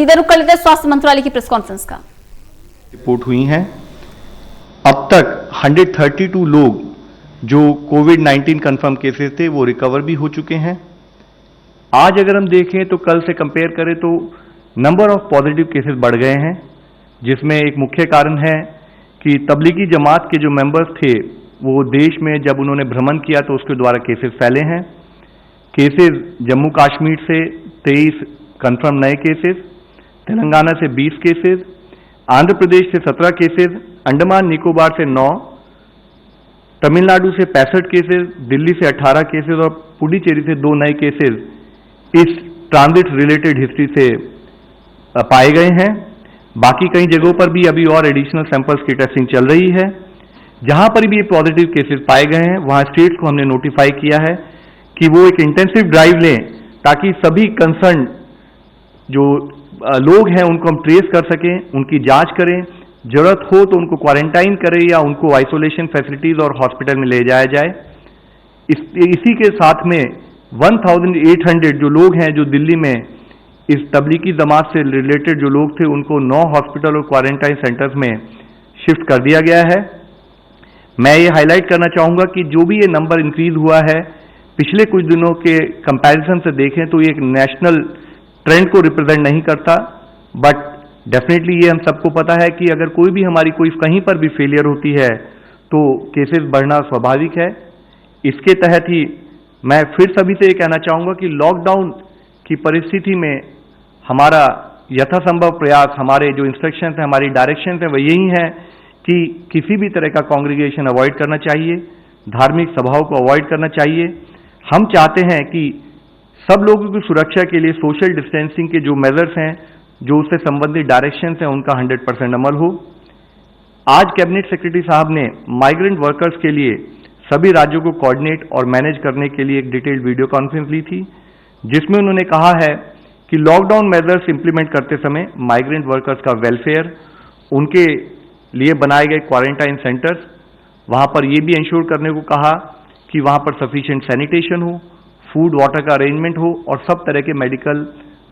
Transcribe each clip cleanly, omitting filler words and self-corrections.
सीधा रुख कर लेते हैं स्वास्थ्य मंत्रालय की प्रेस कॉन्फ्रेंस का। रिपोर्ट हुई हैं। अब तक 132 लोग जो कोविड-19 कंफर्म केसेस थे वो रिकवर भी हो चुके हैं। आज अगर हम देखें तो कल से कंपेयर करें तो नंबर ऑफ पॉजिटिव केसेस बढ़ गए हैं, जिसमें एक मुख्य कारण है कि तबलीगी जमात के जो मेंबर्स थे वो देश में जब उन्होंने भ्रमण किया तो उसके द्वारा केसेस फैले हैं। केसेस जम्मू कश्मीर से 23 कंफर्म नए केसेस, तेलंगाना से 20 केसेस, आंध्र प्रदेश से 17 केसेस, अंडमान निकोबार से 9, तमिलनाडु से 65 केसेस, दिल्ली से 18 केसेस और पुडुचेरी से 2 नए केसेस इस ट्रांजिट रिलेटेड हिस्ट्री से पाए गए हैं। बाकी कई जगहों पर भी अभी और एडिशनल सैंपल्स की टेस्टिंग चल रही है। जहां पर भी पॉजिटिव केसेस पाए गए हैं वहां स्टेट्स को हमने नोटिफाई किया है कि वो एक इंटेंसिव ड्राइव लें ताकि सभी कंसर्न जो लोग हैं उनको हम ट्रेस कर सकें, उनकी जांच करें, जरूरत हो तो उनको क्वारंटाइन करें या उनको आइसोलेशन फैसिलिटीज और हॉस्पिटल में ले जाया जाए। इसी के साथ में 1800 जो लोग हैं जो दिल्ली में इस तबलीगी जमात से रिलेटेड जो लोग थे उनको 9 हॉस्पिटल और क्वारंटाइन सेंटर्स में शिफ्ट कर दिया गया है। मैं ये हाईलाइट करना चाहूंगा कि जो भी ये नंबर इंक्रीज हुआ है पिछले कुछ दिनों के कंपैरिजन से देखें तो ये एक नेशनल ट्रेंड को रिप्रेजेंट नहीं करता, बट डेफिनेटली ये हम सबको पता है कि अगर कोई भी हमारी कहीं पर भी फेलियर होती है तो केसेस बढ़ना स्वाभाविक है। इसके तहत ही मैं फिर सभी से ये कहना चाहूंगा कि लॉकडाउन की परिस्थिति में हमारा यथासंभव प्रयास, हमारे जो इंस्ट्रक्शंस हैं, हमारी डायरेक्शंस हैं, वो यही है कि किसी भी तरह का कांग्रीगेशन अवॉइड करना चाहिए, धार्मिक सभाओं को अवॉइड करना चाहिए। हम चाहते हैं कि सब लोगों की सुरक्षा के लिए सोशल डिस्टेंसिंग के जो मेजर्स हैं, जो उससे संबंधित डायरेक्शंस हैं, उनका 100% अमल हो। आज कैबिनेट सेक्रेटरी साहब ने माइग्रेंट वर्कर्स के लिए सभी राज्यों को कोऑर्डिनेट और मैनेज करने के लिए एक डिटेल्ड वीडियो कॉन्फ्रेंस ली थी, जिसमें उन्होंने कहा है कि लॉकडाउन मेजर्स इंप्लीमेंट करते समय माइग्रेंट वर्कर्स का वेलफेयर, उनके लिए बनाए गए क्वारंटाइन सेंटर्स, वहां पर यह भी इंश्योर करने को कहा कि वहां पर सफिशिएंट सैनिटेशन हो, फूड वाटर का अरेंजमेंट हो और सब तरह के मेडिकल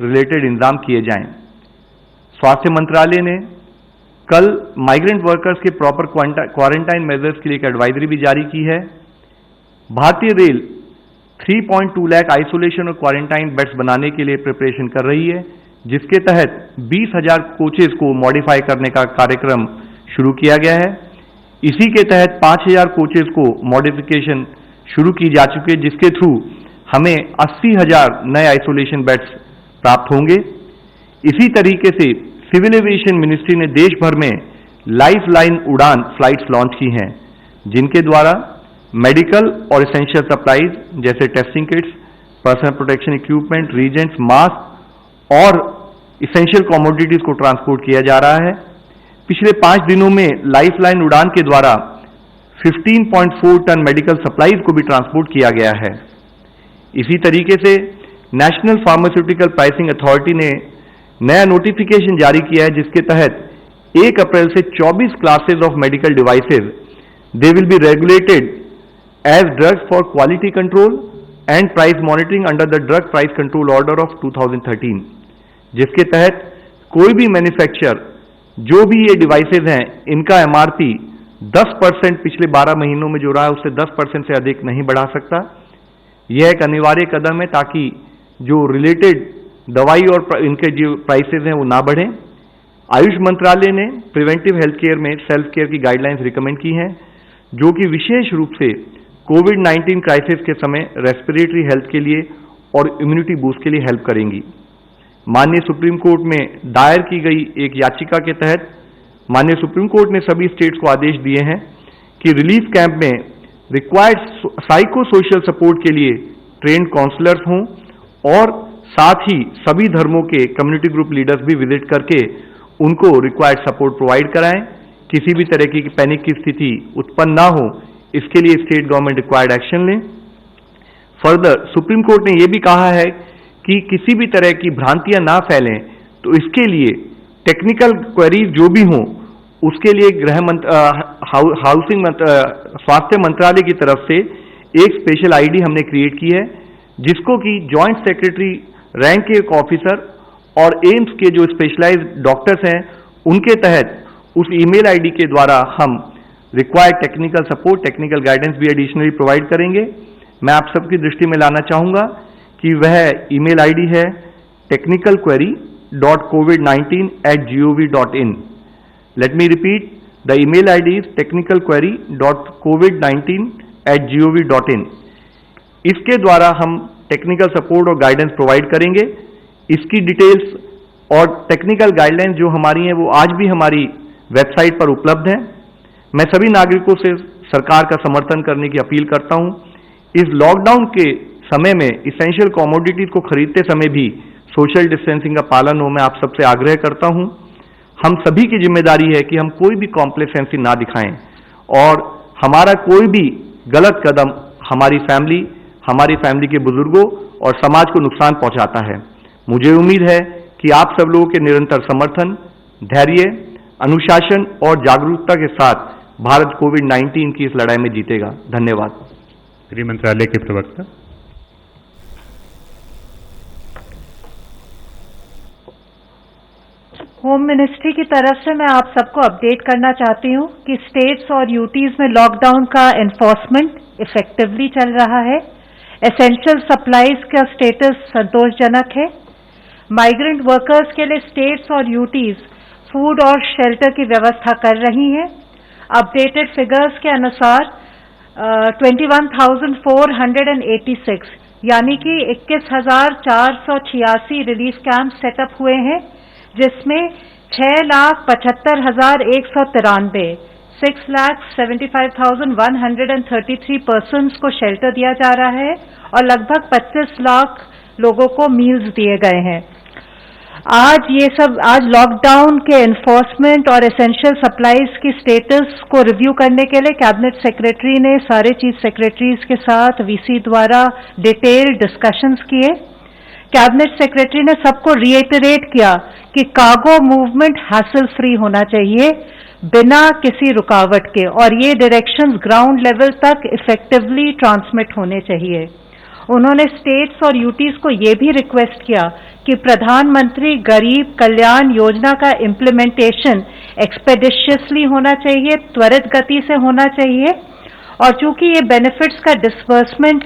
रिलेटेड इंतजाम किए जाएं। स्वास्थ्य मंत्रालय ने कल माइग्रेंट वर्कर्स के प्रॉपर क्वारंटाइन मेजर्स के लिए एक एडवाइजरी भी जारी की है। भारतीय रेल 3.2 लाख आइसोलेशन और क्वारंटाइन बेड्स बनाने के लिए प्रिपरेशन कर रही है, जिसके तहत 20,000 कोचेज को मॉडिफाई करने का कार्यक्रम शुरू किया गया है। इसी के तहत 5,000 कोचेज को मॉडिफिकेशन शुरू की जा चुकी है, जिसके थ्रू हमें 80,000 नए आइसोलेशन बेड्स प्राप्त होंगे। इसी तरीके से सिविल एविएशन मिनिस्ट्री ने देश भर में life line Udan flights launch की हैं, जिनके द्वारा मेडिकल और एसेंशियल सप्लाईज जैसे testing kits, personal protection equipment, reagents, mask और एसेंशियल कमोडिटीज को ट्रांसपोर्ट किया जा रहा है। पिछले 5 दिनों में लाइफ लाइन उड़ान के द्वारा 15.4 टन मेडिकल सप्लाईज को भी ट्रांसपोर्ट किया गया है। इसी तरीके से नेशनल फार्मास्यूटिकल प्राइसिंग अथॉरिटी ने नया नोटिफिकेशन जारी किया है, जिसके तहत 1 अप्रैल से 24 classes of medical devices they will be regulated as drugs for quality control and price monitoring under the drug price control order of 2013, जिसके तहत कोई भी मैन्युफैक्चरर जो भी ये डिवाइसेज हैं इनका एमआरपी 10% पिछले 12 महीनों में जो रहा है उससे 10% से अधिक नहीं बढ़ा सकता। यह एक अनिवार्य कदम है ताकि जो रिलेटेड दवाई और इनके जो प्राइसेज हैं वो ना बढ़ें। आयुष मंत्रालय ने प्रिवेंटिव हेल्थ केयर में सेल्फ केयर की गाइडलाइंस रिकमेंड की हैं, जो कि विशेष रूप से कोविड-19 क्राइसिस के समय रेस्पिरेटरी हेल्थ के लिए और इम्यूनिटी बूस्ट के लिए हेल्प करेंगी। माननीय सुप्रीम कोर्ट में दायर की गई एक याचिका के तहत माननीय सुप्रीम कोर्ट ने सभी स्टेट्स को आदेश दिए हैं कि रिलीफ कैंप में रिक्वायर्ड साइको सोशल सपोर्ट के लिए ट्रेंड काउंसलर्स हों और साथ ही सभी धर्मों के कम्युनिटी ग्रुप लीडर्स भी विजिट करके उनको रिक्वायर्ड सपोर्ट प्रोवाइड कराएं। किसी भी तरह की पैनिक की स्थिति उत्पन्न ना हो, इसके लिए स्टेट गवर्नमेंट रिक्वायर्ड एक्शन लें। फर्दर सुप्रीम कोर्ट ने यह भी कहा है कि किसी भी तरह की भ्रांतियां ना फैलें, तो इसके लिए टेक्निकल क्वेरीज जो भी हों उसके लिए स्वास्थ्य मंत्रालय की तरफ से एक स्पेशल आईडी हमने क्रिएट की है, जिसको कि जॉइंट सेक्रेटरी रैंक के एक ऑफिसर और एम्स के जो स्पेशलाइज्ड डॉक्टर्स हैं उनके तहत उस ईमेल आईडी के द्वारा हम required technical support, technical guidance भी एडिशनली प्रोवाइड करेंगे। मैं आप सबकी दृष्टि में लाना चाहूंगा कि वह ईमेल आईडी है technicalquery.covid19@gov.in। Let me repeat, the email ID is technicalquery.covid19@gov.in। इसके द्वारा हम टेक्निकल सपोर्ट और गाइडेंस प्रोवाइड करेंगे। इसकी डिटेल्स और टेक्निकल गाइडलाइंस जो हमारी हैं वो आज भी हमारी वेबसाइट पर उपलब्ध है। मैं सभी नागरिकों से सरकार का समर्थन करने की अपील करता हूं। इस लॉकडाउन के समय में इसेंशियल कमोडिटीज को खरीदते समय भी सोशल डिस्टेंसिंग का पालन हो, मैं आप सबसे आग्रह करता हूं। हम सभी की जिम्मेदारी है कि हम कोई भी कॉम्प्लेसेंसी ना दिखाएं और हमारा कोई भी गलत कदम हमारी फैमिली के बुजुर्गों और समाज को नुकसान पहुंचाता है। मुझे उम्मीद है कि आप सब लोगों के निरंतर समर्थन, धैर्य, अनुशासन और जागरूकता के साथ भारत कोविड-19 की इस लड़ाई में जीतेगा। धन्यवाद। गृह मंत्रालय के प्रवक्ता। होम मिनिस्ट्री की तरफ से मैं आप सबको अपडेट करना चाहती हूँ कि स्टेट्स और यूटीज में लॉकडाउन का एनफोर्समेंट इफेक्टिवली चल रहा है। एसेंशियल सप्लाईज का स्टेटस संतोषजनक है। माइग्रेंट वर्कर्स के लिए स्टेट्स और यूटीज फूड और शेल्टर की व्यवस्था कर रही हैं। अपडेटेड फिगर्स के अनुसार 21,486 यानी कि 21,486 रिलीफ कैंप सेटअप हुए हैं, जिसमें 6,75,193 6,75,133 पर्सन्स को शेल्टर दिया जा रहा है और लगभग 25 लाख लोगों को मील्स दिए गए हैं। आज लॉकडाउन के एनफोर्समेंट और एसेंशियल सप्लाईज की स्टेटस को रिव्यू करने के लिए कैबिनेट सेक्रेटरी ने सारे चीफ सेक्रेटरीज के साथ वीसी द्वारा डिटेल डिस्कशंस किए। कैबिनेट सेक्रेटरी ने सबको रिएटरेट किया कि कार्गो मूवमेंट हैसल फ्री होना चाहिए बिना किसी रुकावट के, और ये डायरेक्शंस ग्राउंड लेवल तक इफेक्टिवली ट्रांसमिट होने चाहिए। उन्होंने स्टेट्स और यूटीज को ये भी रिक्वेस्ट किया कि प्रधानमंत्री गरीब कल्याण योजना का इम्प्लीमेंटेशन एक्सपेडिशियसली होना चाहिए, त्वरित गति से होना चाहिए, और चूंकि ये बेनिफिट्स का डिस्बर्समेंट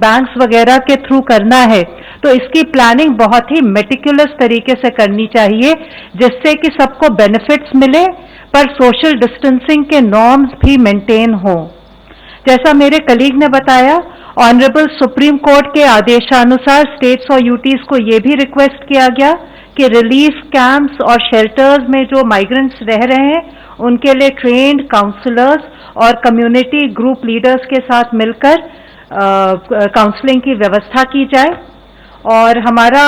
बैंक्स वगैरह के थ्रू करना है, तो इसकी प्लानिंग बहुत ही मेटिकुलस तरीके से करनी चाहिए, जिससे कि सबको बेनिफिट्स मिले पर सोशल डिस्टेंसिंग के नॉर्म्स भी मेंटेन हो। जैसा मेरे कलीग ने बताया, ऑनरेबल सुप्रीम कोर्ट के आदेशानुसार स्टेट्स और यूटीज को ये भी रिक्वेस्ट किया गया कि रिलीफ कैंप्स और शेल्टर्स में जो माइग्रेंट्स रह रहे हैं उनके लिए ट्रेन्ड काउंसलर्स और कम्युनिटी ग्रुप लीडर्स के साथ मिलकर काउंसलिंग की व्यवस्था की जाए। और हमारा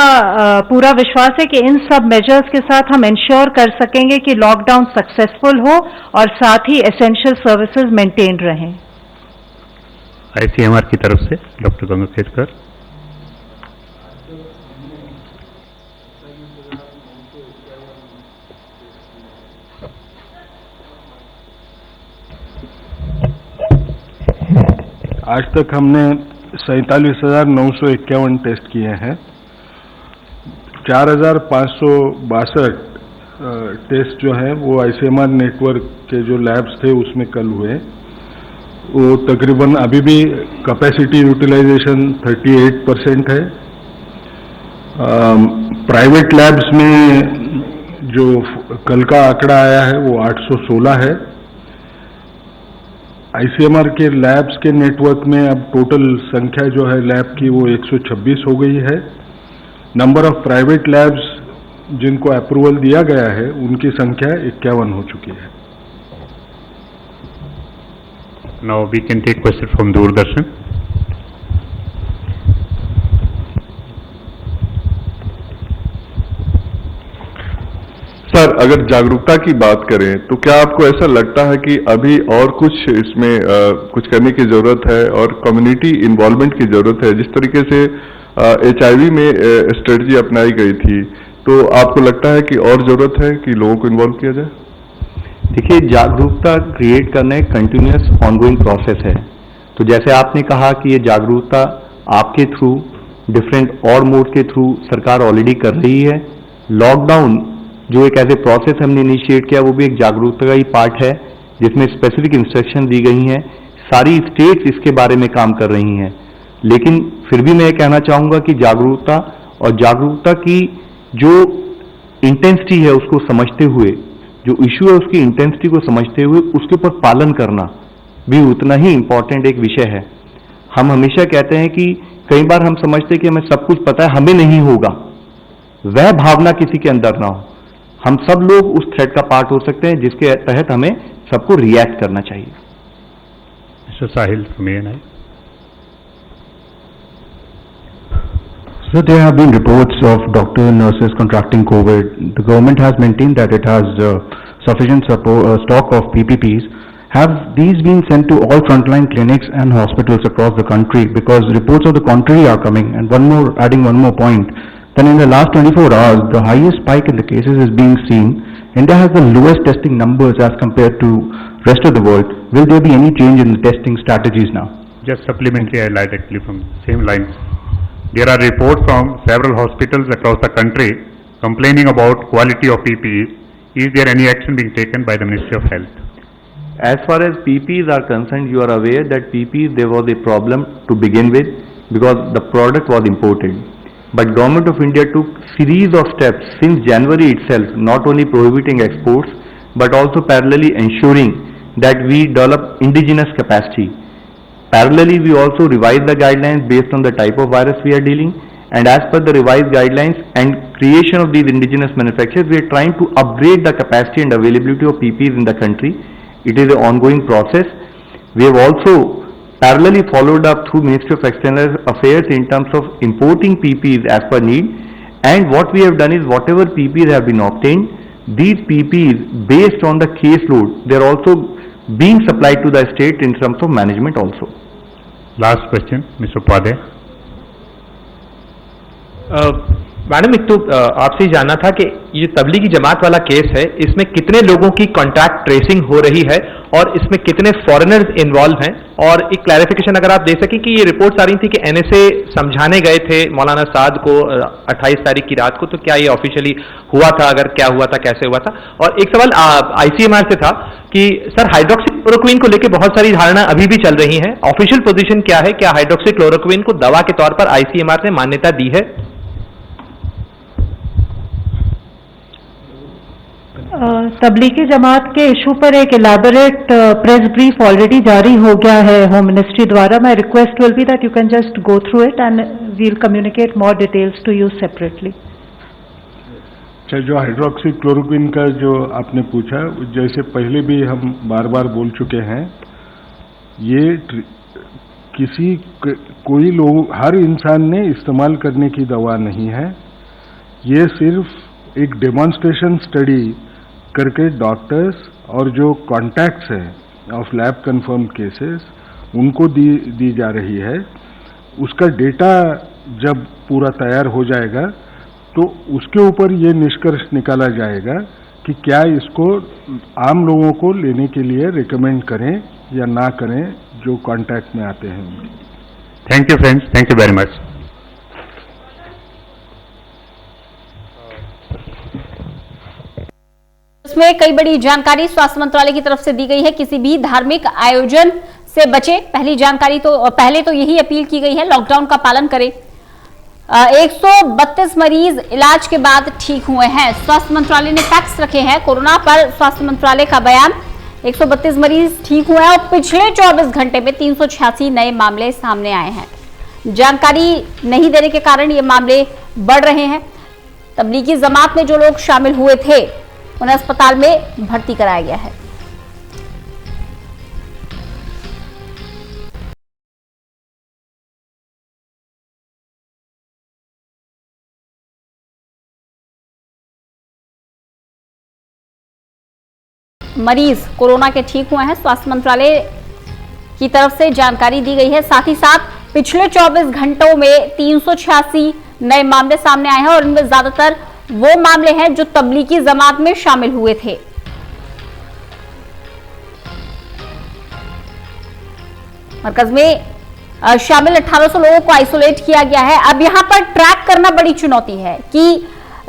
पूरा विश्वास है कि इन सब मेजर्स के साथ हम इंश्योर कर सकेंगे कि लॉकडाउन सक्सेसफुल हो और साथ ही एसेंशियल सर्विसेज मेंटेन रहें। आईसीएमआर की तरफ से डॉक्टर गंगाखेड़कर। आज तक हमने 47,951 टेस्ट किए हैं। 4,562 टेस्ट जो है वो आईसीएमआर नेटवर्क के जो लैब्स थे उसमें कल हुए। वो तकरीबन अभी भी कैपेसिटी यूटिलाइजेशन 38% है। प्राइवेट लैब्स में जो कल का आंकड़ा आया है वो 816 है। आईसीएमआर के लैब्स के नेटवर्क में अब टोटल संख्या जो है लैब की वो 126 हो गई है। नंबर ऑफ प्राइवेट लैब्स जिनको अप्रूवल दिया गया है उनकी संख्या 51 हो चुकी है। Now we can take question from Doordarshan. Sir, अगर जागरूकता की बात करें तो क्या आपको ऐसा लगता है कि अभी और कुछ इसमें कुछ करने की जरूरत है और कम्युनिटी इन्वॉल्वमेंट की जरूरत है? जिस तरीके से HIV में स्ट्रेटजी अपनाई गई थी, तो आपको लगता है कि और जरूरत है कि लोगों को इन्वॉल्व किया जाए? देखिए, जागरूकता क्रिएट करना एक कंटिन्यूअस ऑनगोइंग प्रोसेस है। तो जैसे आपने कहा कि ये जागरूकता आपके थ्रू डिफरेंट और मोड के थ्रू सरकार ऑलरेडी कर रही है। लॉकडाउन जो एक ऐसे प्रोसेस हमने इनिशिएट किया, वो भी एक जागरूकता का ही पार्ट है, जिसमें स्पेसिफिक इंस्ट्रक्शन दी गई हैं। सारी स्टेट्स इसके बारे में काम कर रही हैं, लेकिन फिर भी मैं कहना चाहूंगा कि जागरूकता की जो इंटेंसिटी है उसको समझते हुए, जो इश्यू है उसकी इंटेंसिटी को समझते हुए उसके ऊपर पालन करना भी उतना ही इंपॉर्टेंट एक विषय है। हम हमेशा कहते हैं कि कई बार हम समझते हैं कि हमें सब कुछ पता है, हमें नहीं होगा, वह भावना किसी के अंदर ना हो। हम सब लोग उस थ्रेड का पार्ट हो सकते हैं जिसके तहत हमें सबको रिएक्ट करना चाहिए। Mr. Sahil from ANI. So there have been reports of doctors and nurses contracting COVID. The government has maintained that it has sufficient stock of PPPs. Have these been sent to all frontline clinics and hospitals across the country? Because reports of the contrary are coming. And adding one more point, then in the last 24 hours, the highest spike in the cases is being seen. India has the lowest testing numbers as compared to rest of the world. Will there be any change in the testing strategies now? Just supplementary, I lied actually from same lines. There are reports from several hospitals across the country complaining about quality of PPEs. Is there any action being taken by the Ministry of Health? As far as PPEs are concerned, you are aware that PPEs, there was a problem to begin with because the product was imported. But Government of India took series of steps since January itself, not only prohibiting exports, but also parallelly ensuring that we develop indigenous capacity. Parallelly, we also revised the guidelines based on the type of virus we are dealing, and as per the revised guidelines and creation of these indigenous manufacturers, we are trying to upgrade the capacity and availability of PPEs in the country. It is an ongoing process. We have also parallelly followed up through Ministry of External Affairs in terms of importing PPEs as per need, and what we have done is whatever PPEs have been obtained, these PPEs based on the caseload, they are also being supplied to the state in terms of management also. Last question, Mr. Upadhyay. Madam, एक तो आपसे जानना था कि ये तबलीगी जमात वाला case है, इसमें कितने लोगों की कॉन्टैक्ट ट्रेसिंग हो रही है और इसमें कितने फॉरेनर्स इन्वॉल्व हैं, और एक क्लैरिफिकेशन अगर आप दे सकें कि ये रिपोर्ट्स आ रही थी कि एनएसए समझाने गए थे मौलाना साद को 28 तारीख की रात को, तो क्या ये ऑफिशियली हुआ था? अगर क्या हुआ था, कैसे हुआ था? और एक सवाल आईसीएमआर से था कि सर, हाइड्रोक्सीक्लोरोक्विन को लेकर बहुत सारी धारणा अभी भी चल रही है, ऑफिशियल पोजीशन क्या है? क्या हाइड्रोक्सीक्लोरोक्विन को दवा के तौर पर आईसीएमआर ने मान्यता दी है? तबलीगी जमात के इशू पर एक इलाबोरेट प्रेस ब्रीफ ऑलरेडी जारी हो गया है होम मिनिस्ट्री द्वारा. My request will be that you can just go through it and we will communicate more details to you separately. अच्छा, जो हाइड्रोक्सीक्लोरोक्विन का जो आपने पूछा, जैसे पहले भी हम बार बार बोल चुके हैं, ये कोई लोग, हर इंसान ने इस्तेमाल करने की दवा नहीं है. ये सिर्फ एक डेमोन्स्ट्रेशन स्टडी करके डॉक्टर्स और जो कॉन्टैक्ट्स हैं ऑफ लैब कंफर्म केसेस, उनको दी जा रही है. उसका डेटा जब पूरा तैयार हो जाएगा तो उसके ऊपर ये निष्कर्ष निकाला जाएगा कि क्या इसको आम लोगों को लेने के लिए रिकमेंड करें या ना करें जो कॉन्टैक्ट में आते हैं. Thank you friends, thank you very much. इसमें कई बड़ी जानकारी स्वास्थ्य मंत्रालय की तरफ से दी गई है. किसी भी धार्मिक आयोजन से बचे. पहले तो यही अपील की गई है, लॉकडाउन का पालन करें. 132 मरीज इलाज के बाद ठीक हुए हैं. स्वास्थ्य मंत्रालय ने फैक्ट्स रखे हैं कोरोना पर. स्वास्थ्य मंत्रालय का बयान, 132 मरीज ठीक हुए हैं और पिछले 24 घंटे में 386 नए मामले सामने आए हैं. जानकारी नहीं देने के कारण ये मामले बढ़ रहे हैं. तबलीगी जमात में जो लोग शामिल हुए थे उन्हें अस्पताल में भर्ती कराया गया है. मरीज कोरोना के ठीक हुए हैं, स्वास्थ्य मंत्रालय की तरफ से जानकारी दी गई है. साथ ही साथ पिछले 24 घंटों में 386 नए मामले सामने आए हैं और इनमें ज्यादातर वो मामले हैं जो तबलीगी जमात में शामिल हुए थे. मरकज में शामिल 1800 लोगों को आइसोलेट किया गया है। अब यहां पर ट्रैक करना बड़ी चुनौती है कि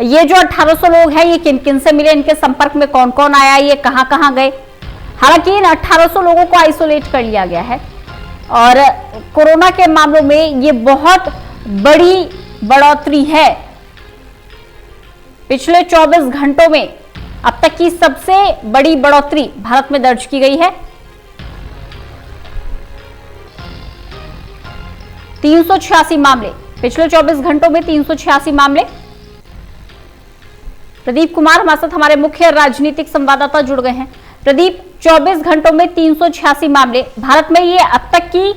ये जो 1800 लोग हैं ये किन किन से मिले, इनके संपर्क में कौन कौन आया, ये कहां कहां गए। हालांकि इन 1800 लोगों को आइसोलेट कर लिया गया है और कोरोना के मामलों में ये बहुत बड़ी बढ़ोतरी है। पिछले 24 घंटों में अब तक की सबसे बड़ी बढ़ोतरी भारत में दर्ज की गई है। 386 मामले, पिछले 24 घंटों में 386 मामले। प्रदीप कुमार हमारे साथ, हमारे मुख्य राजनीतिक संवाददाता जुड़ गए हैं। प्रदीप, 24 घंटों में 386 मामले, भारत में ये अब तक की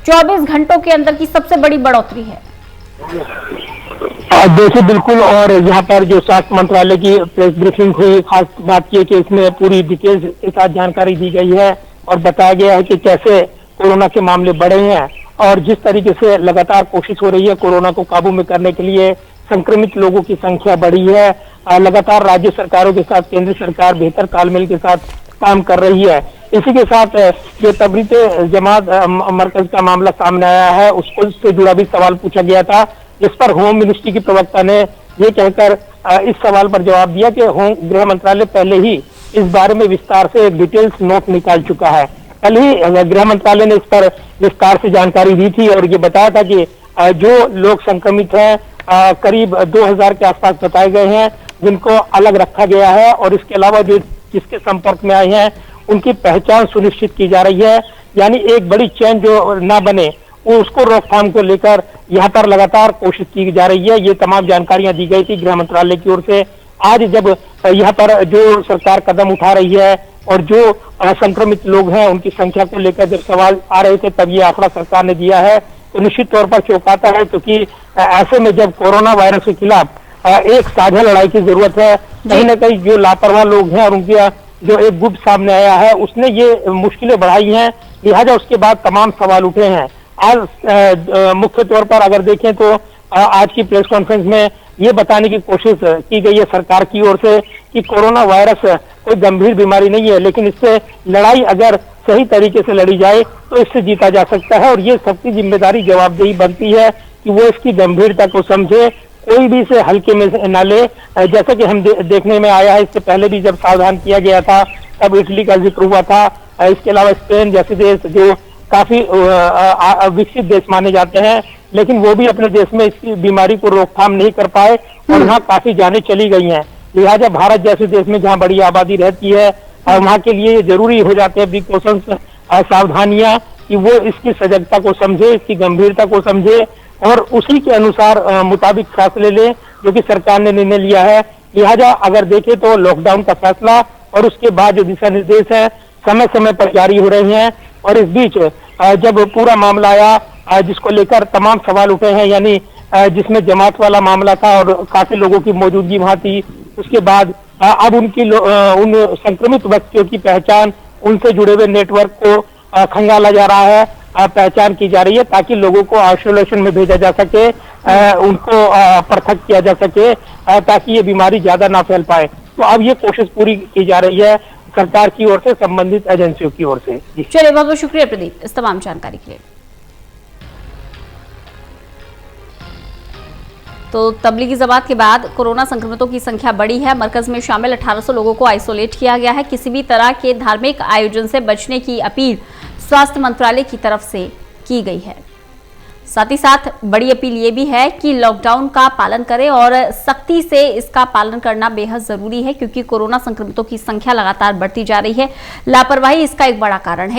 24 घंटों के अंदर की सबसे बड़ी बढ़ोतरी है। देखिए बिल्कुल, और यहाँ पर जो स्वास्थ्य मंत्रालय की प्रेस ब्रीफिंग हुई, खास बात की कि इसमें पूरी डिटेल्स के साथ जानकारी दी गई है और बताया गया है कि कैसे कोरोना के मामले बढ़े हैं और जिस तरीके से लगातार कोशिश हो रही है कोरोना को काबू में करने के लिए, संक्रमित लोगों की संख्या बढ़ी है। लगातार राज्य सरकारों के साथ केंद्र सरकार बेहतर तालमेल के साथ काम कर रही है। इसी के साथ जो तबलीग जमात मरकज का मामला सामने आया है उसको से जुड़ा भी सवाल पूछा गया था, जिस पर होम मिनिस्ट्री की प्रवक्ता ने ये कहकर इस सवाल पर जवाब दिया कि गृह मंत्रालय पहले ही इस बारे में विस्तार से एक डिटेल्स नोट निकाल चुका है। कल ही गृह मंत्रालय ने इस पर विस्तार से जानकारी दी थी और ये बताया था कि जो लोग संक्रमित हैं करीब 2000 के आसपास बताए गए हैं जिनको अलग रखा गया है और इसके अलावा जो जिसके संपर्क में आए हैं उनकी पहचान सुनिश्चित की जा रही है। यानी एक बड़ी चेन जो ना बने उसको रोकथाम को लेकर यहाँ पर लगातार कोशिश की जा रही है। ये तमाम जानकारियां दी गई थी गृह मंत्रालय की ओर से। आज जब यहाँ पर जो सरकार कदम उठा रही है और जो संक्रमित लोग हैं उनकी संख्या को लेकर जब सवाल आ रहे थे तब ये आंकड़ा सरकार ने दिया है, तो निश्चित तौर पर चौंकाता है, क्योंकि ऐसे में जब कोरोना वायरस के खिलाफ एक साझा लड़ाई की जरूरत है, कहीं ना कहीं जो लापरवाह लोग हैं और उनका जो एक गुट सामने आया है उसने ये मुश्किलें बढ़ाई हैं, लिहाजा उसके बाद तमाम सवाल उठे हैं। आज मुख्य तौर पर अगर देखें तो आज की प्रेस कॉन्फ्रेंस में ये बताने की कोशिश की गई है सरकार की ओर से कि कोरोना वायरस कोई गंभीर बीमारी नहीं है, लेकिन इससे लड़ाई अगर सही तरीके से लड़ी जाए तो इससे जीता जा सकता है और ये सबकी जिम्मेदारी जवाबदेही बनती है कि वो इसकी गंभीरता को समझे, कोई भी इसे हल्के में न ले। जैसा कि हम देखने में आया है, इससे पहले भी जब सावधान किया गया था तब इटली का जिक्र हुआ था, इसके अलावा स्पेन जैसे देश जो काफी विकसित देश माने जाते हैं लेकिन वो भी अपने देश में इस बीमारी को रोकथाम नहीं कर पाए और वहाँ काफी जानें चली गई हैं। लिहाजा भारत जैसे देश में जहाँ बड़ी आबादी रहती है वहाँ के लिए जरूरी हो जाते हैं प्रिकॉशंस, सावधानियां, कि वो इसकी सजगता को समझे, इसकी गंभीरता को समझे और उसी के अनुसार मुताबिक फैसले ले जो कि सरकार ने निर्णय लिया है। लिहाजा अगर देखें तो लॉकडाउन का फैसला और उसके बाद जो दिशा निर्देश है समय समय पर जारी हो रहे हैं और इस बीच जब पूरा मामला आया जिसको लेकर तमाम सवाल उठे हैं, यानी जिसमें जमात वाला मामला था और काफी लोगों की मौजूदगी वहां थी, उसके बाद अब उन संक्रमित व्यक्तियों की पहचान, उनसे जुड़े हुए नेटवर्क को खंगाला जा रहा है, पहचान की जा रही है ताकि लोगों को आइसोलेशन में भेजा जा सके, उनको पृथक किया जा सके ताकि ये बीमारी ज्यादा ना फैल पाए। तो अब ये कोशिश पूरी की जा रही है सरकार की ओर से, संबंधित एजेंसियों की ओर से। चलिए, बहुत बहुत शुक्रिया प्रदीप इस तमाम जानकारी के लिए। तो तबलीगी जमात के बाद कोरोना संक्रमितों की संख्या बढ़ी है। मरकज में शामिल 1800 लोगों को आइसोलेट किया गया है। किसी भी तरह के धार्मिक आयोजन से बचने की अपील स्वास्थ्य मंत्रालय की तरफ से की गई है। साथ ही साथ बड़ी अपील ये भी है कि लॉकडाउन का पालन करें और सख्ती से इसका पालन करना बेहद जरूरी है, क्योंकि कोरोना संक्रमितों की संख्या लगातार बढ़ती जा रही है। लापरवाही इसका एक बड़ा कारण है।